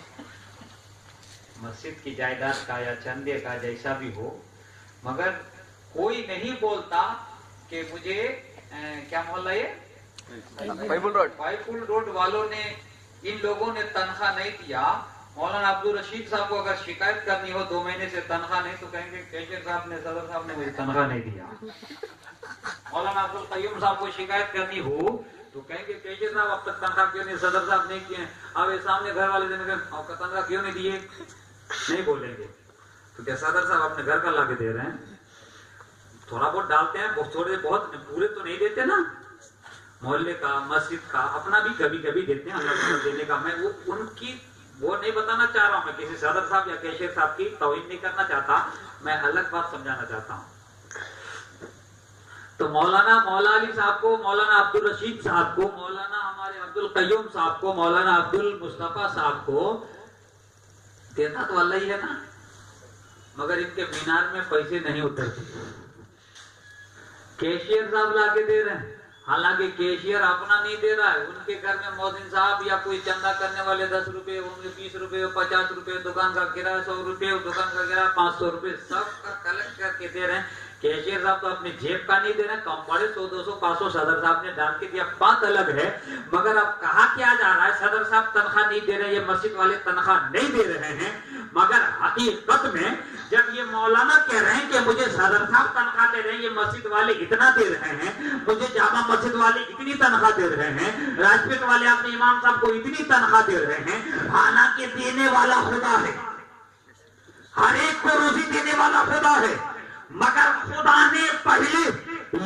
مسجد کی جائیداد کا یا چندے کا جیسا بھی ہو، مگر کوئی نہیں بولتا کہ مجھے کیا محلہ یہ پائپل روڈ والوں نے ان لوگوں نے تنخواہ نہیں دیا۔ مولانا عبد الرشید صاحب کو اگر شکایت کرنی ہو 2 مہینے سے تنخواہ نہیں، تو کہیں گے کیشیئر صاحب نے صدر صاحب نے مجھے تنخواہ نہیں دیا۔ مولانا عبد القیوم صاحب کو شکایت کرنی ہو تو کہیں گے کیشیئر صاحب اب تک تنخواہ کیوں نہیں، صدر صاحب نہیں کیے، اب یہ سامنے گھر والے دینے آپ کا تنخواہ کیوں نہیں دیے؟ نہیں بولیں گے۔ تو کیا صدر صاحب اپنے گھر کا لا کے دے رہے ہیں؟ تھوڑا بہت ڈالتے ہیں، تھوڑے بہت، پورے تو نہیں دیتے نا۔ محلے کا، مسجد کا، اپنا بھی کبھی کبھی دیتے ہیں، اللہ کو دینے کا۔ میں وہ ان کی وہ نہیں بتانا چاہ رہا ہوں، میں کسی صدر صاحب یا کیشیئر صاحب کی توہین نہیں کرنا چاہتا، میں الگ بات سمجھانا چاہتا ہوں۔ تو مولانا مولا علی صاحب کو، مولانا عبد الرشید صاحب کو، مولانا ہمارے عبد القیوم صاحب کو، مولانا عبد المصطفیٰ صاحب کو دیتا تو اللہ ہی ہے نا، مگر ان کے مینار میں پیسے نہیں اترتے، کیشیئر صاحب لا کے دے رہے ہیں۔ حالانکہ کیشیئر اپنا نہیں دے رہا ہے، ان کے گھر میں مؤذن صاحب یا کوئی چندہ کرنے والے 10 روپے ہوں گے، 20 روپے، 50 روپے، دکان کا کرایہ 100 روپے، دکان کا کرایہ 500 روپے، سب کا کلیکٹ کر کے دے رہے ہیں۔ کیشیئر صاحب تو اپنی جیب کا نہیں دے رہے ہیں، کم پڑے 100 200 500 صدر صاحب نے ڈال کے دیا، بات الگ ہے۔ مگر اب کہا کیا جا رہا ہے صدر صاحب تنخواہ نہیں دے رہے، یہ مسجد والے تنخواہ نہیں دے رہے ہیں، مگر حقیقت میں جب یہ مولانا کہہ رہے ہیں کہ مجھے صدر صاحب تنخواہ دے رہے ہیں، یہ مسجد والے اتنا دے رہے ہیں، مجھے جامع مسجد والے اتنی تنخواہ دے رہے ہیں، راجپیٹ والے اپنے امام صاحب کو اتنی تنخواہ دے رہے ہیں، حالانکہ دینے والا خدا ہے، ہر ایک کو روزی دینے والا خدا ہے، مگر خدا